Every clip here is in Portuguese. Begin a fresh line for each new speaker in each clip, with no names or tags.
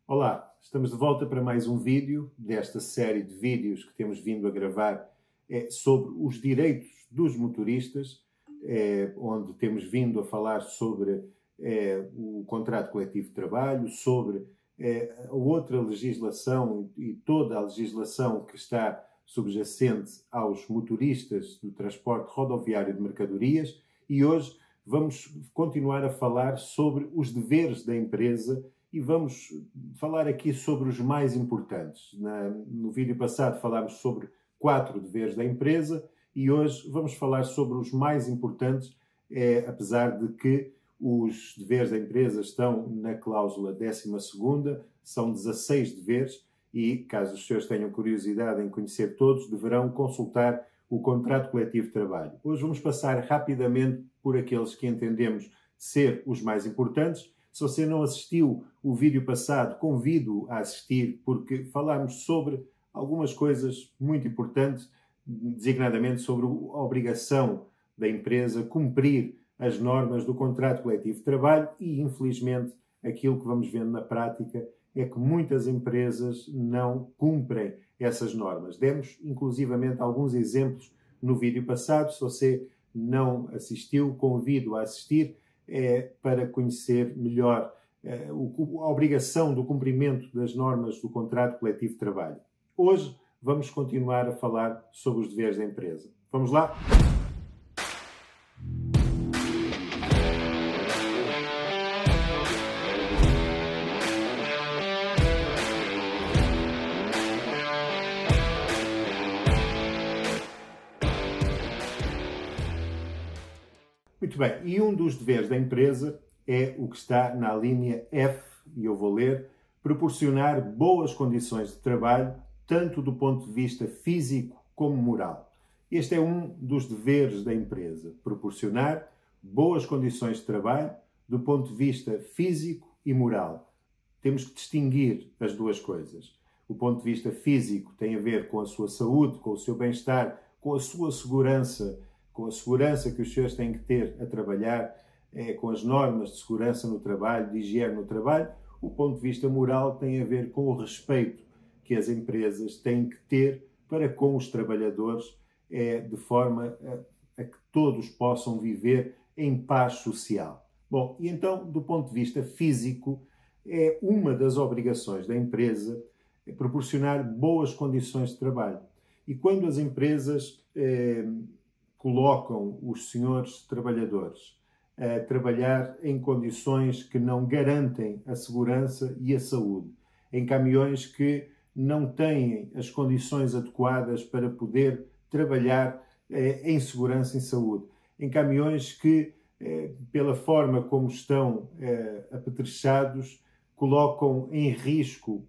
Olá, estamos de volta para mais um vídeo desta série de vídeos que temos vindo a gravar sobre os direitos dos motoristas, onde temos vindo a falar sobre o contrato coletivo de trabalho, sobre a outra legislação e toda a legislação que está subjacente aos motoristas do transporte rodoviário de mercadorias, e hoje vamos continuar a falar sobre os deveres da empresa. E vamos falar aqui sobre os mais importantes. No vídeo passado falámos sobre 4 deveres da empresa e hoje vamos falar sobre os mais importantes, apesar de que os deveres da empresa estão na cláusula 12ª, são 16 deveres e, caso os senhores tenham curiosidade em conhecer todos, deverão consultar o contrato coletivo de trabalho. Hoje vamos passar rapidamente por aqueles que entendemos ser os mais importantes. Se você não assistiu o vídeo passado, convido-o a assistir, porque falámos sobre algumas coisas muito importantes, designadamente sobre a obrigação da empresa cumprir as normas do contrato coletivo de trabalho e, infelizmente, aquilo que vamos vendo na prática é que muitas empresas não cumprem essas normas. Demos, inclusivamente, alguns exemplos no vídeo passado. Se você não assistiu, convido-o a assistir, para conhecer melhor a obrigação do cumprimento das normas do contrato coletivo de trabalho. Hoje vamos continuar a falar sobre os deveres da empresa. Vamos lá? Muito bem, e um dos deveres da empresa é o que está na linha F, e eu vou ler: proporcionar boas condições de trabalho, tanto do ponto de vista físico como moral. Este é um dos deveres da empresa, proporcionar boas condições de trabalho do ponto de vista físico e moral. Temos que distinguir as duas coisas. O ponto de vista físico tem a ver com a sua saúde, com o seu bem-estar, com a sua segurança, com a segurança que os senhores têm que ter a trabalhar, com as normas de segurança no trabalho, de higiene no trabalho. O ponto de vista moral tem a ver com o respeito que as empresas têm que ter para com os trabalhadores, de forma a que todos possam viver em paz social. Bom, e então, do ponto de vista físico, é uma das obrigações da empresa proporcionar boas condições de trabalho. E quando as empresas colocam os senhores trabalhadores a trabalhar em condições que não garantem a segurança e a saúde, em caminhões que não têm as condições adequadas para poder trabalhar em segurança e saúde, em caminhões que, pela forma como estão apetrechados, colocam em risco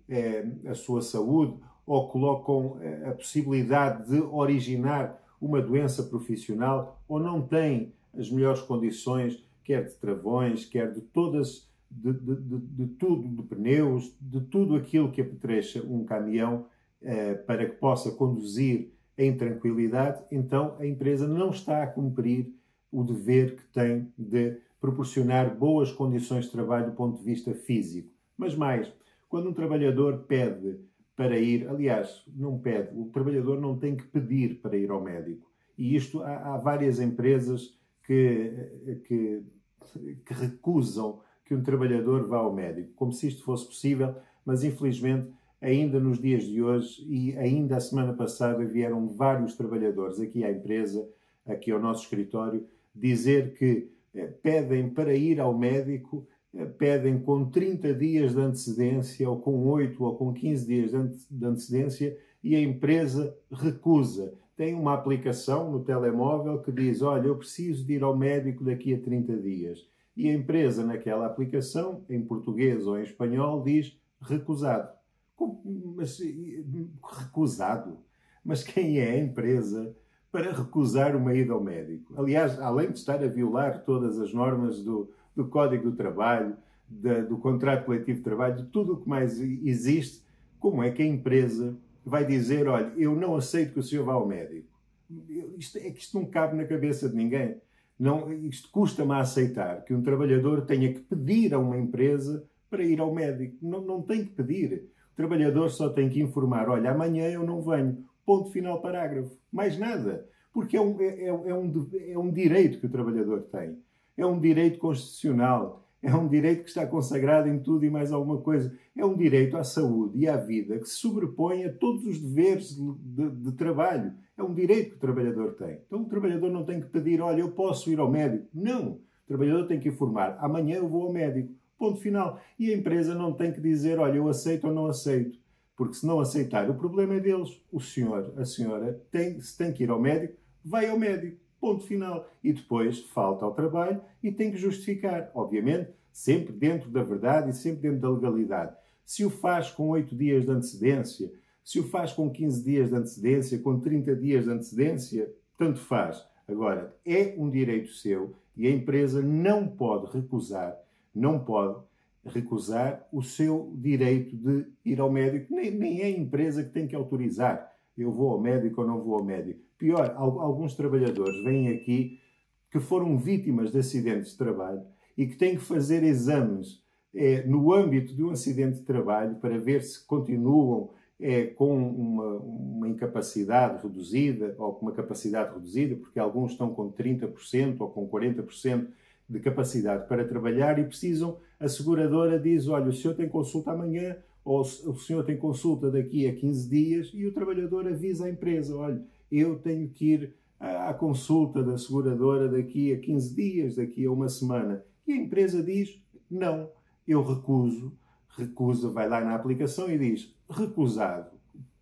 a sua saúde ou colocam a possibilidade de originar uma doença profissional, ou não têm as melhores condições, quer de travões, quer de todas, de tudo, de pneus, de tudo aquilo que apetrecha um caminhão para que possa conduzir em tranquilidade, então a empresa não está a cumprir o dever que tem de proporcionar boas condições de trabalho do ponto de vista físico. Mas mais, quando um trabalhador pede para ir, aliás, não pede, o trabalhador não tem que pedir para ir ao médico. E isto, há várias empresas que recusam que um trabalhador vá ao médico, como se isto fosse possível, mas infelizmente, ainda nos dias de hoje e ainda a semana passada, vieram vários trabalhadores aqui à empresa, aqui ao nosso escritório, dizer que pedem para ir ao médico, pedem com 30 dias de antecedência, ou com 8 ou com 15 dias de antecedência, e a empresa recusa. Tem uma aplicação no telemóvel que diz: olha, eu preciso de ir ao médico daqui a 30 dias. E a empresa, naquela aplicação, em português ou em espanhol, diz recusado. Mas recusado? Mas quem é a empresa para recusar uma ida ao médico? Aliás, além de estar a violar todas as normas do Código do Trabalho, do contrato coletivo de trabalho, de tudo o que mais existe, como é que a empresa vai dizer: olha, eu não aceito que o senhor vá ao médico? Isto não cabe na cabeça de ninguém. Não, isto custa-me a aceitar que um trabalhador tenha que pedir a uma empresa para ir ao médico. Não tem que pedir. O trabalhador só tem que informar, olha, amanhã eu não venho. Ponto final, parágrafo. Mais nada. Porque é um direito que o trabalhador tem. É um direito constitucional. É um direito que está consagrado em tudo e mais alguma coisa. É um direito à saúde e à vida que se sobrepõe a todos os deveres de trabalho. É um direito que o trabalhador tem. Então o trabalhador não tem que pedir, olha, eu posso ir ao médico. Não. O trabalhador tem que informar, amanhã eu vou ao médico. Ponto final. E a empresa não tem que dizer, olha, eu aceito ou não aceito. Porque se não aceitar, o problema é deles. O senhor, a senhora, se tem que ir ao médico, vai ao médico. Ponto final. E depois falta ao trabalho e tem que justificar. Obviamente, sempre dentro da verdade e sempre dentro da legalidade. Se o faz com 8 dias de antecedência, se o faz com 15 dias de antecedência, com 30 dias de antecedência, tanto faz. Agora, é um direito seu e a empresa não pode recusar o seu direito de ir ao médico. Nem é a empresa que tem que autorizar. Eu vou ao médico ou não vou ao médico. Pior, alguns trabalhadores vêm aqui que foram vítimas de acidentes de trabalho e que têm que fazer exames no âmbito de um acidente de trabalho para ver se continuam com uma incapacidade reduzida ou com uma capacidade reduzida, porque alguns estão com 30% ou com 40% de capacidade para trabalhar e precisam, a seguradora diz, olha, o senhor tem consulta amanhã ou o senhor tem consulta daqui a 15 dias e o trabalhador avisa a empresa, olha, eu tenho que ir à consulta da seguradora daqui a 15 dias, daqui a uma semana. E a empresa diz, não, eu recusa, vai lá na aplicação e diz, recusado.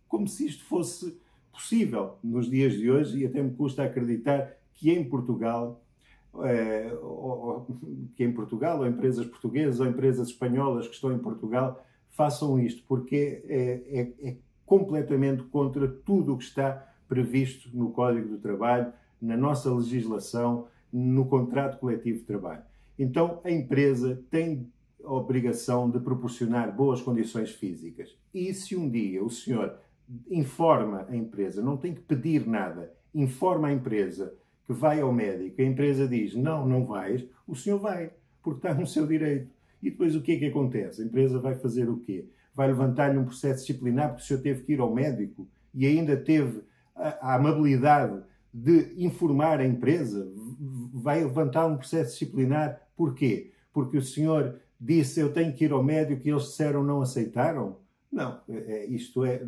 Como se isto fosse possível nos dias de hoje, e até me custa acreditar que em Portugal, ou empresas portuguesas ou empresas espanholas que estão em Portugal façam isto, porque é completamente contra tudo o que está previsto no Código do Trabalho, na nossa legislação, no contrato coletivo de trabalho. Então, a empresa tem a obrigação de proporcionar boas condições físicas. E se um dia o senhor informa a empresa, não tem que pedir nada, informa a empresa que vai ao médico, a empresa diz, não vais, o senhor vai, porque está no seu direito. E depois o que é que acontece? A empresa vai fazer o quê? Vai levantar-lhe um processo disciplinar porque o senhor teve que ir ao médico e ainda teve a amabilidade de informar a empresa, vai levantar um processo disciplinar. Porquê? Porque o senhor disse, eu tenho que ir ao médico e eles disseram, não aceitaram? Não,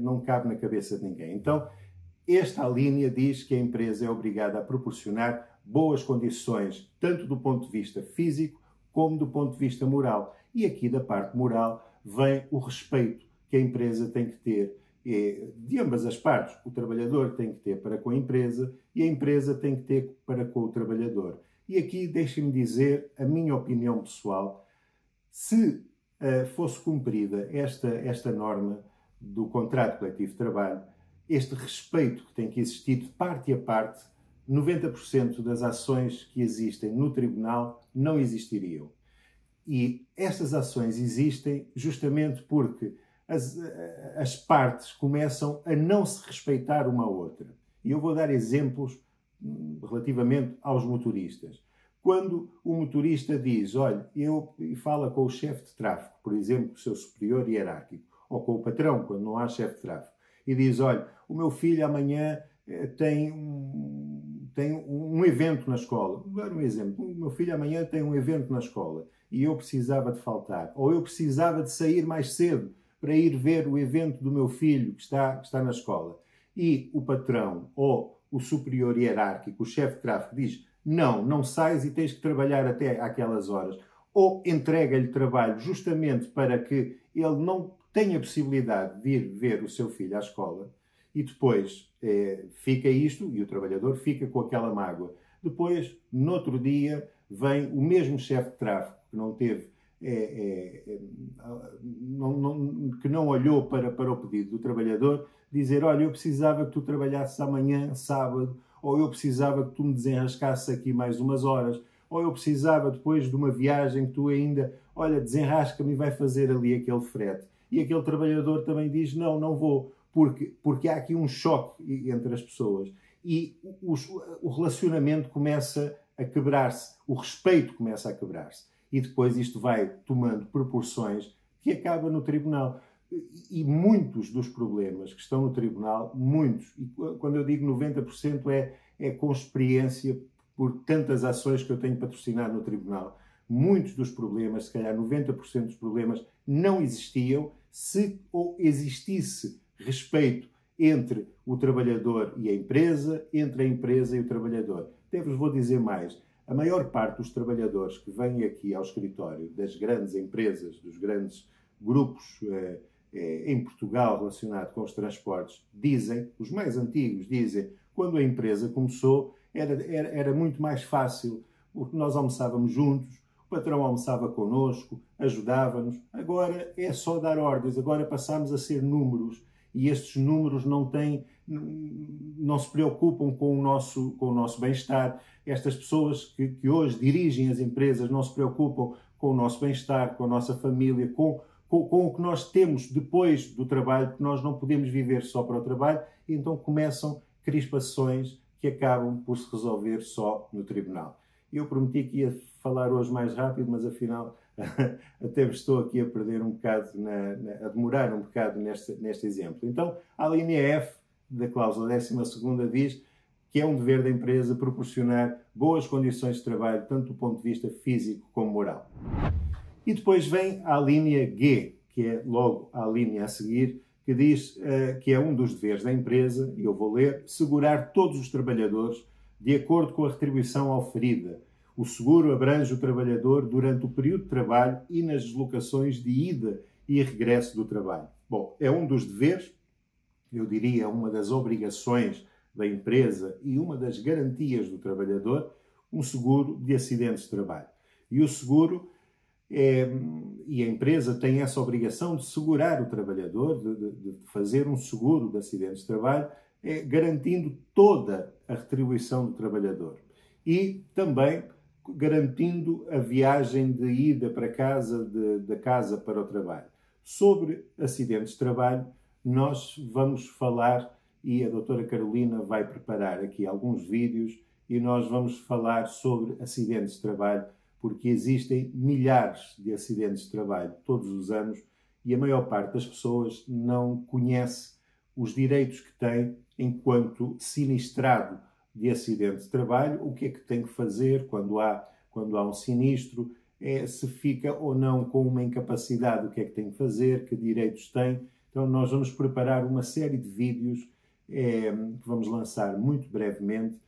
não cabe na cabeça de ninguém. Então, esta linha diz que a empresa é obrigada a proporcionar boas condições, tanto do ponto de vista físico, como do ponto de vista moral. E aqui da parte moral vem o respeito que a empresa tem que ter de ambas as partes. O trabalhador tem que ter para com a empresa e a empresa tem que ter para com o trabalhador. E aqui deixem-me dizer a minha opinião pessoal. Se fosse cumprida esta norma do contrato coletivo de trabalho, este respeito que tem que existir de parte a parte, 90% das ações que existem no tribunal não existiriam. E estas ações existem justamente porque as partes começam a não se respeitar uma à outra. E eu vou dar exemplos relativamente aos motoristas. Quando o motorista diz, olha, e fala com o chefe de tráfego, por exemplo, o seu superior hierárquico, ou com o patrão, quando não há chefe de tráfego, e diz, olha, o meu filho amanhã tem um evento na escola. Vou dar um exemplo. O meu filho amanhã tem um evento na escola e eu precisava de faltar. Ou eu precisava de sair mais cedo para ir ver o evento do meu filho que está na escola. E o patrão ou o superior hierárquico, o chefe de tráfego, diz, não sais e tens que trabalhar até aquelas horas. Ou entrega-lhe trabalho justamente para que ele não tenha possibilidade de ir ver o seu filho à escola. E depois fica isto e o trabalhador fica com aquela mágoa. Depois, no outro dia, vem o mesmo chefe de tráfego que não teve, que não olhou para o pedido do trabalhador, dizer, olha, eu precisava que tu trabalhasses amanhã, sábado, ou eu precisava que tu me desenrascasses aqui mais umas horas, ou eu precisava depois de uma viagem que tu ainda, olha, desenrasca-me e vai fazer ali aquele frete. E aquele trabalhador também diz, não vou, porque há aqui um choque entre as pessoas e o relacionamento começa a quebrar-se, o respeito começa a quebrar-se. e depois isto vai tomando proporções que acaba no tribunal. E muitos dos problemas que estão no tribunal, muitos, e quando eu digo 90% é com experiência por tantas ações que eu tenho patrocinado no tribunal. Muitos dos problemas, se calhar 90% dos problemas, não existiam se ou existisse respeito entre o trabalhador e a empresa, entre a empresa e o trabalhador. Até vos vou dizer mais. A maior parte dos trabalhadores que vêm aqui ao escritório das grandes empresas, dos grandes grupos em Portugal relacionado com os transportes, dizem, os mais antigos dizem, quando a empresa começou era muito mais fácil, porque nós almoçávamos juntos, o patrão almoçava connosco, ajudava-nos. Agora é só dar ordens, agora passamos a ser números e estes números não se preocupam com o nosso bem-estar. Estas pessoas que hoje dirigem as empresas não se preocupam com o nosso bem-estar, com a nossa família, com o que nós temos depois do trabalho, porque nós não podemos viver só para o trabalho, e então começam crispações que acabam por se resolver só no tribunal. Eu prometi que ia falar hoje mais rápido, mas afinal até me estou aqui a perder um bocado, a demorar um bocado neste exemplo. Então, a linha F da cláusula 12ª diz que é um dever da empresa proporcionar boas condições de trabalho, tanto do ponto de vista físico como moral. E depois vem a linha G, que é logo a linha a seguir, que diz que é um dos deveres da empresa, e eu vou ler, segurar todos os trabalhadores de acordo com a retribuição oferida. O seguro abrange o trabalhador durante o período de trabalho e nas deslocações de ida e regresso do trabalho. Bom, é um dos deveres, eu diria uma das obrigações da empresa e uma das garantias do trabalhador, um seguro de acidentes de trabalho. E o seguro e a empresa tem essa obrigação de segurar o trabalhador, de fazer um seguro de acidentes de trabalho, garantindo toda a retribuição do trabalhador. E também garantindo a viagem de ida para casa, da casa para o trabalho. Sobre acidentes de trabalho, nós vamos falar, e a doutora Carolina vai preparar aqui alguns vídeos, e nós vamos falar sobre acidentes de trabalho, porque existem milhares de acidentes de trabalho todos os anos e a maior parte das pessoas não conhece os direitos que tem enquanto sinistrado de acidente de trabalho, o que é que tem que fazer quando há um sinistro, se fica ou não com uma incapacidade, o que é que tem que fazer, que direitos tem. Então nós vamos preparar uma série de vídeos que vamos lançar muito brevemente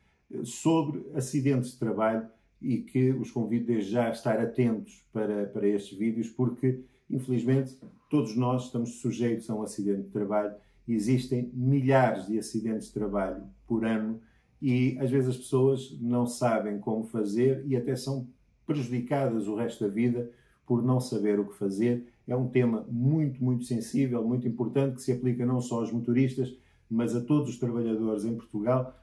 sobre acidentes de trabalho e que os convido desde já a estar atentos para estes vídeos, porque infelizmente todos nós estamos sujeitos a um acidente de trabalho. Existem milhares de acidentes de trabalho por ano e às vezes as pessoas não sabem como fazer e até são prejudicadas o resto da vida por não saber o que fazer. É um tema muito, muito sensível, muito importante, que se aplica não só aos motoristas, mas a todos os trabalhadores em Portugal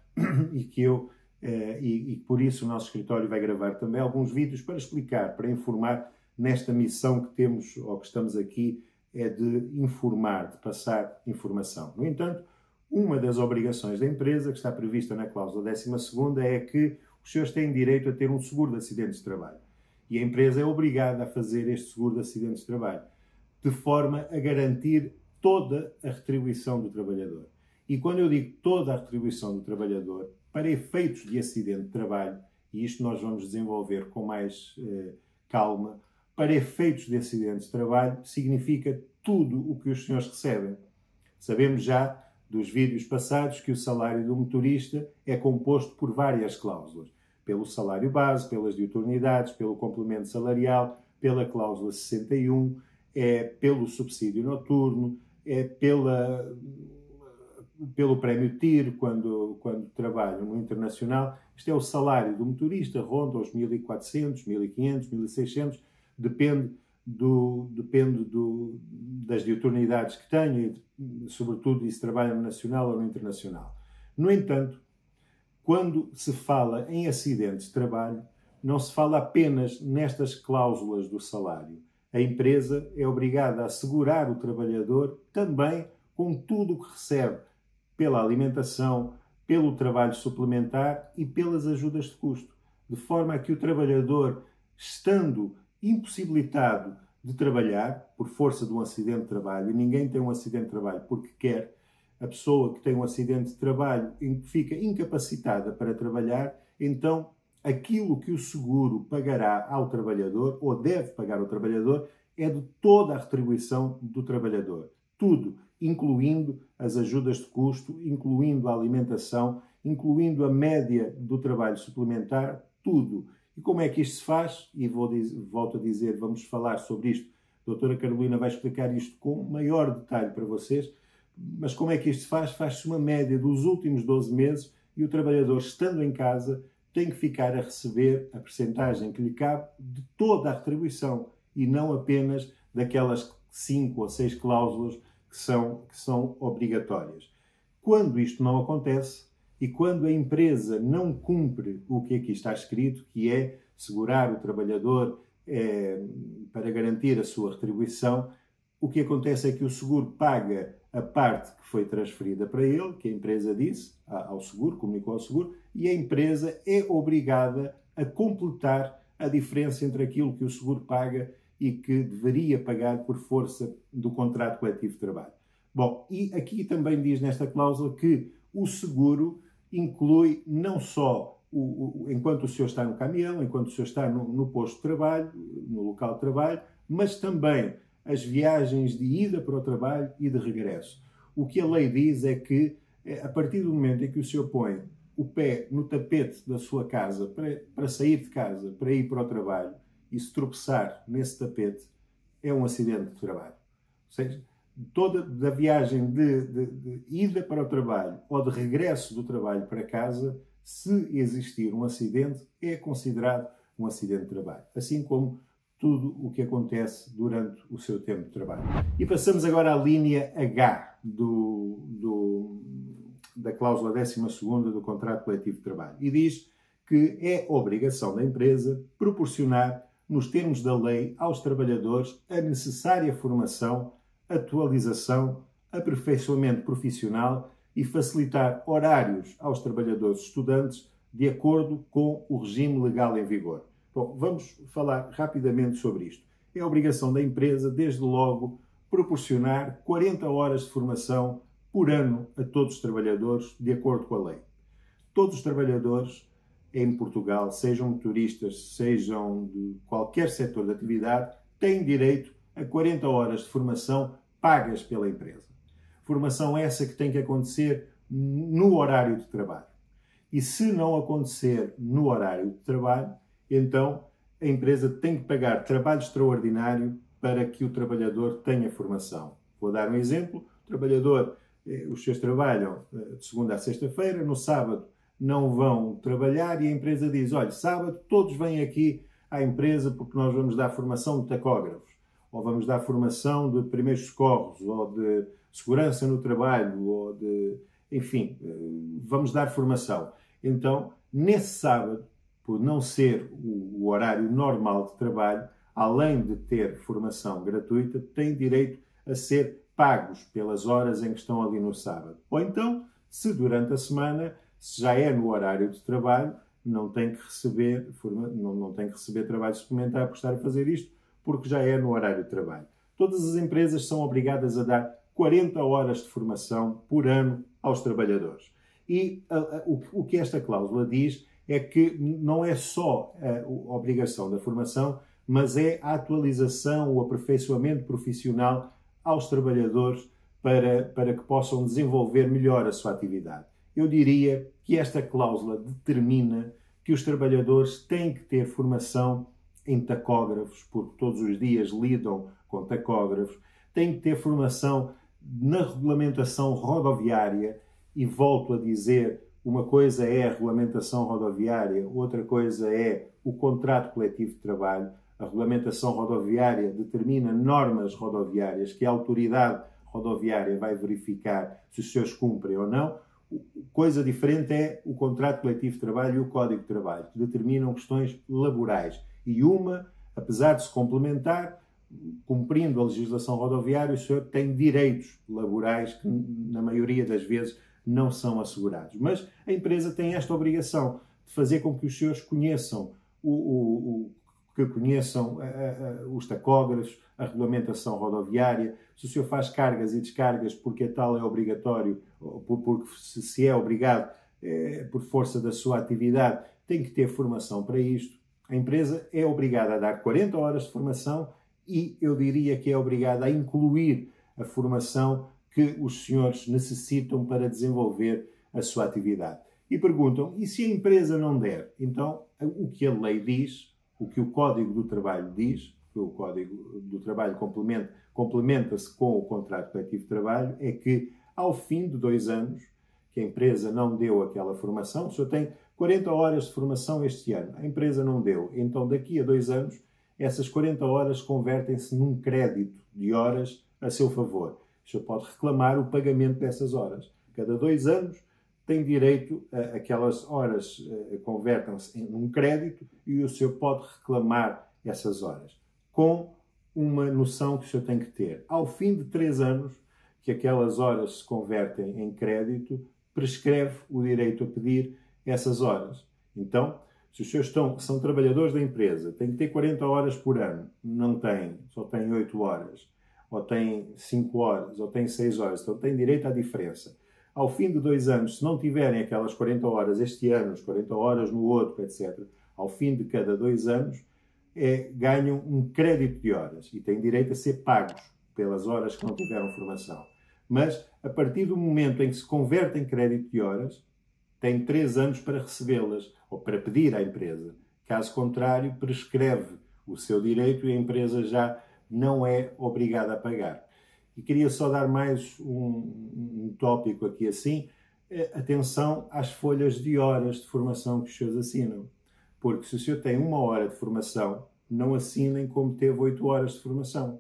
e por isso o nosso escritório vai gravar também alguns vídeos para explicar, para informar nesta missão que temos, ou que estamos aqui, é de informar, de passar informação. No entanto, uma das obrigações da empresa, que está prevista na cláusula 12ª, é que os senhores têm direito a ter um seguro de acidentes de trabalho. E a empresa é obrigada a fazer este seguro de acidentes de trabalho, de forma a garantir toda a retribuição do trabalhador. E quando eu digo toda a retribuição do trabalhador, para efeitos de acidente de trabalho, e isto nós vamos desenvolver com mais calma, para efeitos de acidentes de trabalho, significa tudo o que os senhores recebem. Sabemos já dos vídeos passados que o salário do motorista é composto por várias cláusulas. Pelo salário base, pelas diuturnidades, pelo complemento salarial, pela cláusula 61, pelo subsídio noturno, pelo prémio TIR, quando trabalham no internacional. Isto é o salário do motorista, ronda os 1.400, 1.500, 1.600, depende das diuturnidades que tenha, sobretudo se trabalha no nacional ou no internacional. No entanto, quando se fala em acidentes de trabalho, não se fala apenas nestas cláusulas do salário. A empresa é obrigada a assegurar o trabalhador também com tudo o que recebe pela alimentação, pelo trabalho suplementar e pelas ajudas de custo, de forma a que o trabalhador, estando impossibilitado de trabalhar por força de um acidente de trabalho, e ninguém tem um acidente de trabalho porque quer, a pessoa que tem um acidente de trabalho fica incapacitada para trabalhar, então aquilo que o seguro pagará ao trabalhador, ou deve pagar ao trabalhador, é de toda a retribuição do trabalhador. Tudo, incluindo as ajudas de custo, incluindo a alimentação, incluindo a média do trabalho suplementar, tudo. E como é que isto se faz? E volto a dizer, vamos falar sobre isto. A doutora Carolina vai explicar isto com maior detalhe para vocês. Mas como é que isto se faz? Faz-se uma média dos últimos 12 meses e o trabalhador, estando em casa, tem que ficar a receber a percentagem que lhe cabe de toda a retribuição e não apenas daquelas 5 ou 6 cláusulas que são obrigatórias. Quando isto não acontece e quando a empresa não cumpre o que aqui está escrito, que é segurar o trabalhador para garantir a sua retribuição, o que acontece é que o seguro paga a parte que foi transferida para ele, que a empresa disse ao seguro, comunicou ao seguro, e a empresa é obrigada a completar a diferença entre aquilo que o seguro paga e que deveria pagar por força do contrato coletivo de trabalho. Bom, e aqui também diz nesta cláusula que o seguro inclui não só enquanto o senhor está no caminhão, enquanto o senhor está no posto de trabalho, no local de trabalho, mas também as viagens de ida para o trabalho e de regresso. O que a lei diz é que, a partir do momento em que o senhor põe o pé no tapete da sua casa para sair de casa, para ir para o trabalho, e se tropeçar nesse tapete, é um acidente de trabalho. Ou seja, toda a viagem de ida para o trabalho ou de regresso do trabalho para casa, se existir um acidente, é considerado um acidente de trabalho. Assim como tudo o que acontece durante o seu tempo de trabalho. E passamos agora à linha H da cláusula 12ª do contrato coletivo de trabalho. E diz que é obrigação da empresa proporcionar, nos termos da lei, aos trabalhadores a necessária formação, atualização, aperfeiçoamento profissional e facilitar horários aos trabalhadores estudantes de acordo com o regime legal em vigor. Bom, vamos falar rapidamente sobre isto. É obrigação da empresa, desde logo, proporcionar 40 horas de formação por ano a todos os trabalhadores, de acordo com a lei. Todos os trabalhadores em Portugal, sejam motoristas, sejam de qualquer setor de atividade, têm direito a 40 horas de formação pagas pela empresa. Formação essa que tem que acontecer no horário de trabalho. E se não acontecer no horário de trabalho, então a empresa tem que pagar trabalho extraordinário para que o trabalhador tenha formação. Vou dar um exemplo. O trabalhador, os seus trabalham de segunda a sexta-feira, no sábado não vão trabalhar e a empresa diz, olha, sábado todos vêm aqui à empresa porque nós vamos dar formação de tacógrafos, ou vamos dar formação de primeiros socorros, ou de segurança no trabalho, ou de... enfim, vamos dar formação. Então, nesse sábado, por não ser o horário normal de trabalho, além de ter formação gratuita, têm direito a ser pagos pelas horas em que estão ali no sábado. Ou então, se durante a semana, se já é no horário de trabalho, não tem que receber trabalho suplementar por estar a fazer isto, porque já é no horário de trabalho. Todas as empresas são obrigadas a dar 40 horas de formação por ano aos trabalhadores. E o que esta cláusula diz é que não é só a obrigação da formação, mas é a atualização, o aperfeiçoamento profissional aos trabalhadores para que possam desenvolver melhor a sua atividade. Eu diria que esta cláusula determina que os trabalhadores têm que ter formação em tacógrafos, porque todos os dias lidam com tacógrafos, têm que ter formação na regulamentação rodoviária, e volto a dizer, uma coisa é a regulamentação rodoviária, outra coisa é o contrato coletivo de trabalho. A regulamentação rodoviária determina normas rodoviárias que a autoridade rodoviária vai verificar se os seus cumprem ou não. Coisa diferente é o contrato coletivo de trabalho e o código de trabalho, que determinam questões laborais. E uma, apesar de se complementar, cumprindo a legislação rodoviária, o senhor tem direitos laborais que, na maioria das vezes, não são assegurados. Mas a empresa tem esta obrigação de fazer com que os senhores conheçam que conheçam os tacógrafos, a regulamentação rodoviária, se o senhor faz cargas e descargas porque tal é obrigatório, porque se é obrigado por força da sua atividade, tem que ter formação para isto. A empresa é obrigada a dar 40 horas de formação e eu diria que é obrigada a incluir a formação que os senhores necessitam para desenvolver a sua atividade. E perguntam, e se a empresa não der? Então, o que a lei diz, o que o Código do Trabalho diz, que o Código do Trabalho complementa-se com o Contrato Coletivo de Trabalho, é que ao fim de 2 anos, que a empresa não deu aquela formação, o senhor tem 40 horas de formação este ano, a empresa não deu, então daqui a 2 anos, essas 40 horas convertem-se num crédito de horas a seu favor. O senhor pode reclamar o pagamento dessas horas. Cada 2 anos tem direito a aquelas horas convertam-se em um crédito e o senhor pode reclamar essas horas. Com uma noção que o senhor tem que ter. Ao fim de 3 anos, que aquelas horas se convertem em crédito, prescreve o direito a pedir essas horas. Então, se os senhores são trabalhadores da empresa, têm que ter 40 horas por ano, não têm, só têm 8 horas, ou têm 5 horas, ou têm 6 horas, então têm direito à diferença. Ao fim de 2 anos, se não tiverem aquelas 40 horas este ano, as 40 horas no outro, etc., ao fim de cada 2 anos, ganham um crédito de horas e têm direito a ser pagos pelas horas que não tiveram formação. Mas, a partir do momento em que se converte em crédito de horas, tem 3 anos para recebê-las ou para pedir à empresa. Caso contrário, prescreve o seu direito e a empresa já não é obrigada a pagar. E queria só dar mais um tópico aqui assim. Atenção às folhas de horas de formação que os senhores assinam. Porque se o senhor tem 1 hora de formação, não assinem como teve 8 horas de formação.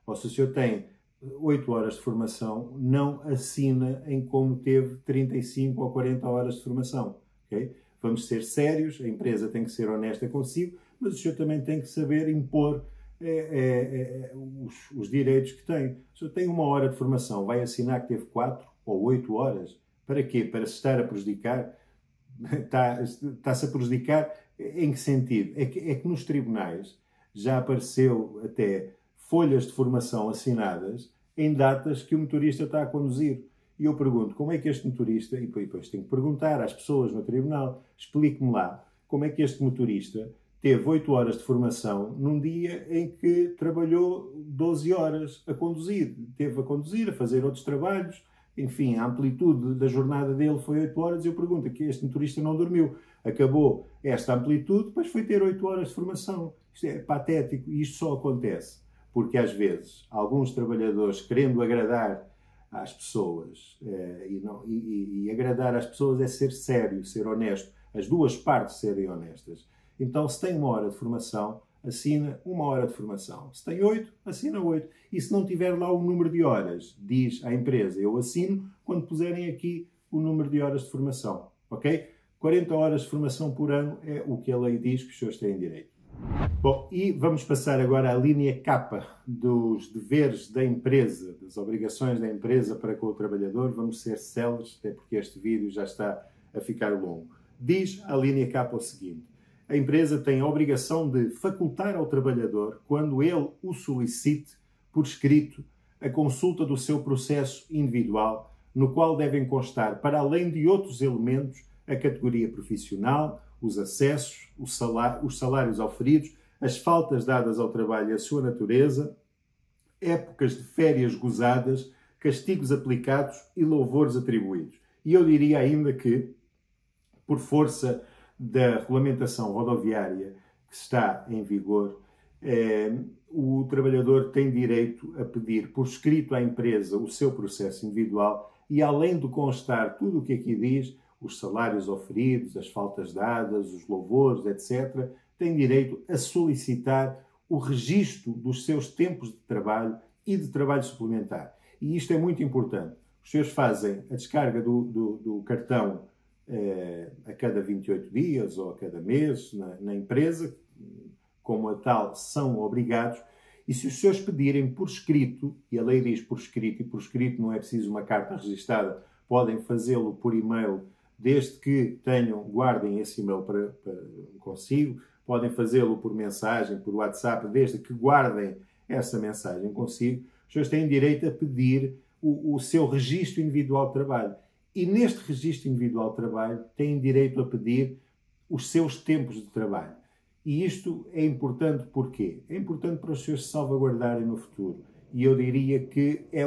Ou se o senhor tem 8 horas de formação, não assina em como teve 35 ou 40 horas de formação. Okay? Vamos ser sérios, a empresa tem que ser honesta consigo, mas o senhor também tem que saber impor os direitos que tem. Se o senhor tem 1 hora de formação, vai assinar que teve 4 ou 8 horas? Para quê? Para se estar a prejudicar? Está-se a prejudicar em que sentido? É que nos tribunais já apareceu até folhas de formação assinadas em datas que o motorista está a conduzir. E eu pergunto, como é que este motorista, e depois tenho que perguntar às pessoas no tribunal, explique-me lá, como é que este motorista teve 8 horas de formação num dia em que trabalhou 12 horas a conduzir. Teve a conduzir, a fazer outros trabalhos, enfim, a amplitude da jornada dele foi 8 horas e eu pergunto, que este motorista não dormiu. Acabou esta amplitude, depois foi ter 8 horas de formação. Isto é patético e isto só acontece porque, às vezes, alguns trabalhadores, querendo agradar às pessoas, e agradar às pessoas é ser sério, ser honesto, as duas partes serem honestas. Então, se tem 1 hora de formação, assina 1 hora de formação. Se tem 8, assina 8. E se não tiver lá o número de horas, diz à empresa, eu assino quando puserem aqui o número de horas de formação. Ok? 40 horas de formação por ano é o que a lei diz que os senhores têm direito. Bom, e vamos passar agora à linha K dos deveres da empresa, das obrigações da empresa para com o trabalhador. Vamos ser céleres, até porque este vídeo já está a ficar longo. Diz a linha K o seguinte: a empresa tem a obrigação de facultar ao trabalhador, quando ele o solicite, por escrito, a consulta do seu processo individual, no qual devem constar, para além de outros elementos, a categoria profissional, os acessos, os salários oferidos, as faltas dadas ao trabalho e a sua natureza, épocas de férias gozadas, castigos aplicados e louvores atribuídos. E eu diria ainda que, por força da regulamentação rodoviária que está em vigor, o trabalhador tem direito a pedir por escrito à empresa o seu processo individual e, além de constar tudo o que aqui diz, os salários oferidos, as faltas dadas, os louvores, etc., tem direito a solicitar o registro dos seus tempos de trabalho e de trabalho suplementar. E isto é muito importante. Os senhores fazem a descarga do cartão a cada 28 dias ou a cada mês na empresa, como a tal, são obrigados. E se os senhores pedirem por escrito, e a lei diz por escrito, e por escrito não é preciso uma carta registada, podem fazê-lo por e-mail, desde que guardem esse e-mail para consigo, podem fazê-lo por mensagem, por WhatsApp, desde que guardem essa mensagem consigo. Os senhores têm direito a pedir o seu registro individual de trabalho. E neste registro individual de trabalho têm direito a pedir os seus tempos de trabalho. E isto é importante porquê? É importante para os senhores se salvaguardarem no futuro. E eu diria que é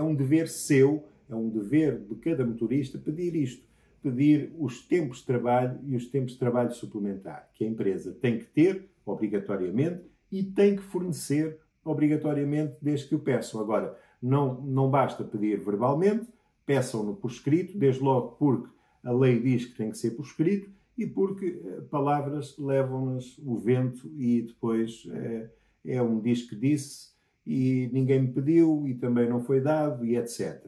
um dever seu, é um dever de cada motorista pedir isto. Pedir os tempos de trabalho e os tempos de trabalho suplementar, que a empresa tem que ter, obrigatoriamente, e tem que fornecer, obrigatoriamente, desde que o peçam. Agora, não basta pedir verbalmente, peçam-no por escrito, desde logo porque a lei diz que tem que ser por escrito e porque palavras levam-nas o vento e depois é um diz que disse e ninguém me pediu e também não foi dado e etc.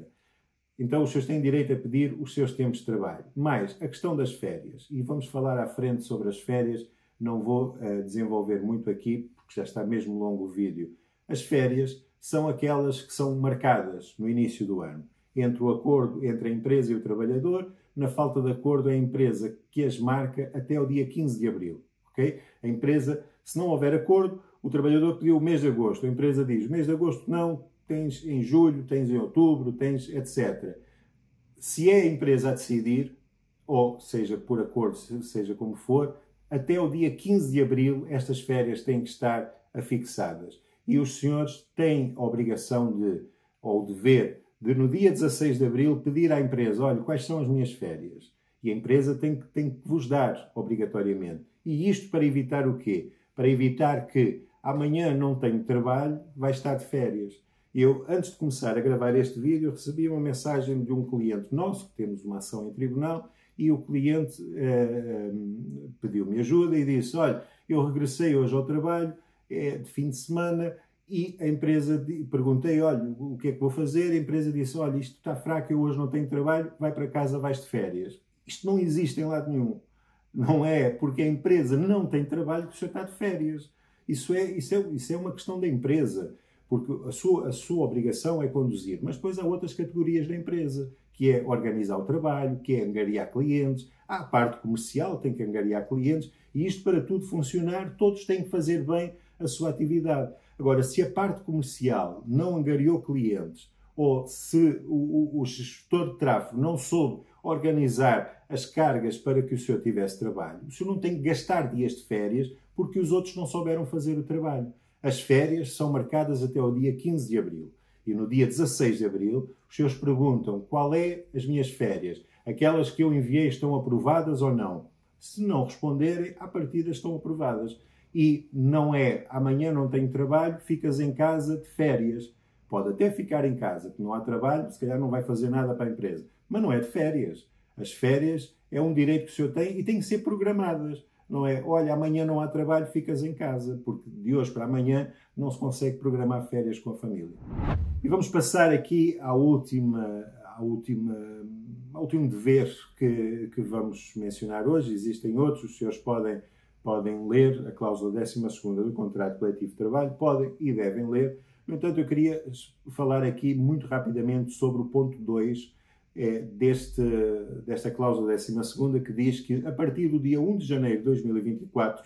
Então os senhores têm direito a pedir os seus tempos de trabalho. Mais a questão das férias, e vamos falar à frente sobre as férias, não vou desenvolver muito aqui porque já está mesmo longo o vídeo. As férias são aquelas que são marcadas no início do ano, entre o acordo entre a empresa e o trabalhador. Na falta de acordo, é a empresa que as marca até o dia 15 de abril. Okay? A empresa, se não houver acordo, o trabalhador pediu o mês de agosto. A empresa diz, mês de agosto não, tens em julho, tens em outubro, tens etc. Se é a empresa a decidir, ou seja por acordo, seja como for, até o dia 15 de abril estas férias têm que estar afixadas. E os senhores têm a obrigação ou o dever de, no dia 16 de abril, pedir à empresa, olha, quais são as minhas férias? E a empresa tem que vos dar, obrigatoriamente. E isto para evitar o quê? Para evitar que amanhã não tenho trabalho, vai estar de férias. Eu, antes de começar a gravar este vídeo, recebi uma mensagem de um cliente nosso, que temos uma ação em tribunal, e o cliente pediu-me ajuda e disse, olha, eu regressei hoje ao trabalho, de fim de semana, e a empresa, perguntei, olha, o que é que vou fazer? A empresa disse, olha, isto está fraco, eu hoje não tenho trabalho, vai para casa, vais de férias. Isto não existe em lado nenhum. Não é porque a empresa não tem trabalho que o senhor está de férias. Isso é uma questão da empresa, porque a sua obrigação é conduzir. Mas depois há outras categorias da empresa, que é organizar o trabalho, que é angariar clientes, há a parte comercial, tem que angariar clientes, e isto para tudo funcionar, todos têm que fazer bem a sua atividade. Agora, se a parte comercial não angariou clientes, ou se o gestor de tráfego não soube organizar as cargas para que o senhor tivesse trabalho, o senhor não tem que gastar dias de férias porque os outros não souberam fazer o trabalho. As férias são marcadas até o dia 15 de abril. E no dia 16 de abril, os senhores perguntam qual é as minhas férias. Aquelas que eu enviei estão aprovadas ou não? Se não responderem, à partida estão aprovadas. E não é, amanhã não tenho trabalho, ficas em casa de férias. Pode até ficar em casa, que não há trabalho, se calhar não vai fazer nada para a empresa. Mas não é de férias. As férias é um direito que o senhor tem e têm que ser programadas. Não é, olha, amanhã não há trabalho, ficas em casa, porque de hoje para amanhã não se consegue programar férias com a família. E vamos passar aqui ao último dever que vamos mencionar hoje. Existem outros, os senhores podem ler a cláusula 12ª do contrato coletivo de trabalho, podem e devem ler. No entanto, eu queria falar aqui muito rapidamente sobre o ponto 2 desta cláusula 12ª, que diz que a partir do dia 1 de janeiro de 2024,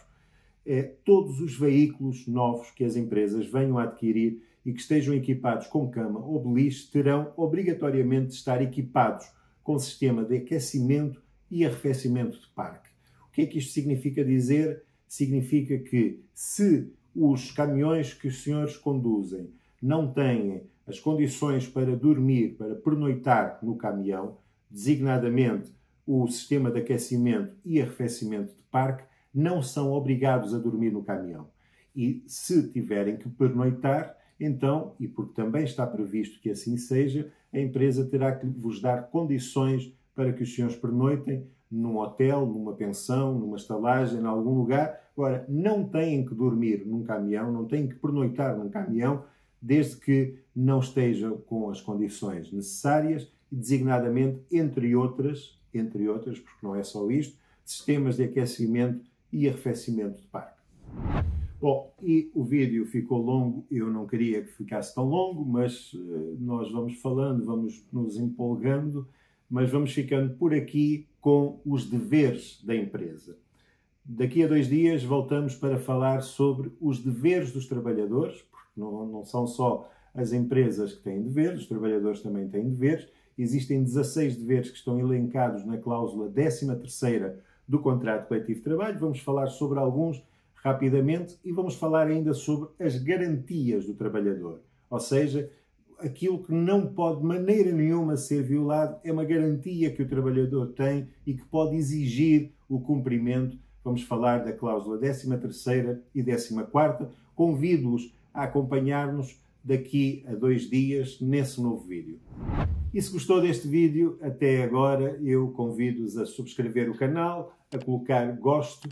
todos os veículos novos que as empresas venham a adquirir e que estejam equipados com cama ou beliche terão obrigatoriamente de estar equipados com sistema de aquecimento e arrefecimento de parque. O que é que isto significa dizer? Significa que se os caminhões que os senhores conduzem não têm as condições para dormir, para pernoitar no caminhão, designadamente o sistema de aquecimento e arrefecimento de parque, não são obrigados a dormir no caminhão. E se tiverem que pernoitar, então, e porque também está previsto que assim seja, a empresa terá que vos dar condições para que os senhores pernoitem num hotel, numa pensão, numa estalagem, em algum lugar. Agora, não têm que dormir num caminhão, não têm que pernoitar num caminhão, desde que não estejam com as condições necessárias, e designadamente, entre outras, porque não é só isto, sistemas de aquecimento e arrefecimento de parque. Bom, e o vídeo ficou longo, eu não queria que ficasse tão longo, mas nós vamos falando, vamos nos empolgando, mas vamos ficando por aqui com os deveres da empresa. Daqui a 2 dias voltamos para falar sobre os deveres dos trabalhadores, porque não são só as empresas que têm deveres, os trabalhadores também têm deveres. Existem 16 deveres que estão elencados na cláusula 13ª do Contrato Coletivo de Trabalho. Vamos falar sobre alguns rapidamente e vamos falar ainda sobre as garantias do trabalhador. Ou seja, aquilo que não pode de maneira nenhuma ser violado é uma garantia que o trabalhador tem e que pode exigir o cumprimento. Vamos falar da cláusula 13ª e 14ª. Convido-os a acompanhar-nos daqui a 2 dias nesse novo vídeo. E se gostou deste vídeo até agora, eu convido-os a subscrever o canal, a colocar gosto,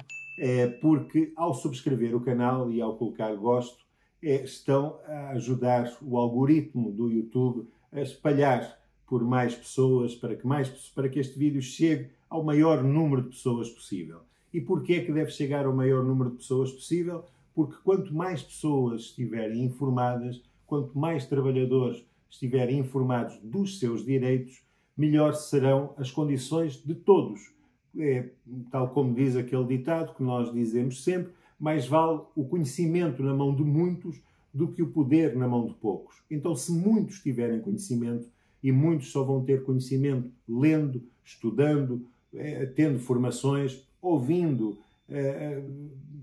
porque ao subscrever o canal e ao colocar gosto, estão a ajudar o algoritmo do YouTube a espalhar por mais pessoas, para que este vídeo chegue ao maior número de pessoas possível. E porquê é que deve chegar ao maior número de pessoas possível? Porque quanto mais pessoas estiverem informadas, quanto mais trabalhadores estiverem informados dos seus direitos, melhor serão as condições de todos. Tal como diz aquele ditado que nós dizemos sempre, mais vale o conhecimento na mão de muitos do que o poder na mão de poucos. Então, se muitos tiverem conhecimento, e muitos só vão ter conhecimento lendo, estudando, tendo formações, ouvindo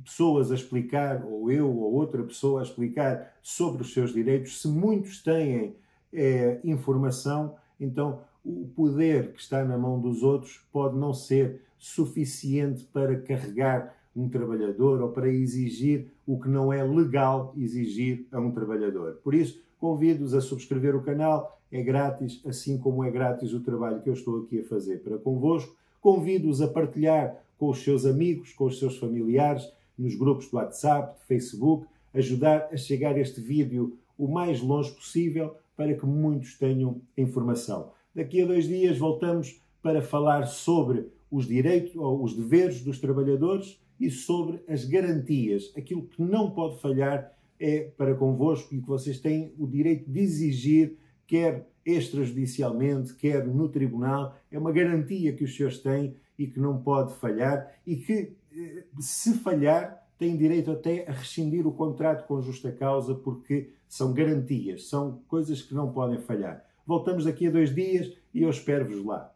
pessoas a explicar, ou eu ou outra pessoa a explicar sobre os seus direitos, se muitos têm informação, então o poder que está na mão dos outros pode não ser suficiente para carregar um trabalhador ou para exigir o que não é legal exigir a um trabalhador. Por isso, convido-os a subscrever o canal, é grátis, assim como é grátis o trabalho que eu estou aqui a fazer para convosco. Convido-os a partilhar com os seus amigos, com os seus familiares, nos grupos do WhatsApp, de Facebook, ajudar a chegar este vídeo o mais longe possível para que muitos tenham informação. Daqui a 2 dias voltamos para falar sobre os direitos ou os deveres dos trabalhadores e sobre as garantias. Aquilo que não pode falhar é para convosco e que vocês têm o direito de exigir, quer extrajudicialmente, quer no tribunal. É uma garantia que os senhores têm e que não pode falhar e que, se falhar, têm direito até a rescindir o contrato com justa causa, porque são garantias, são coisas que não podem falhar. Voltamos daqui a 2 dias e eu espero-vos lá.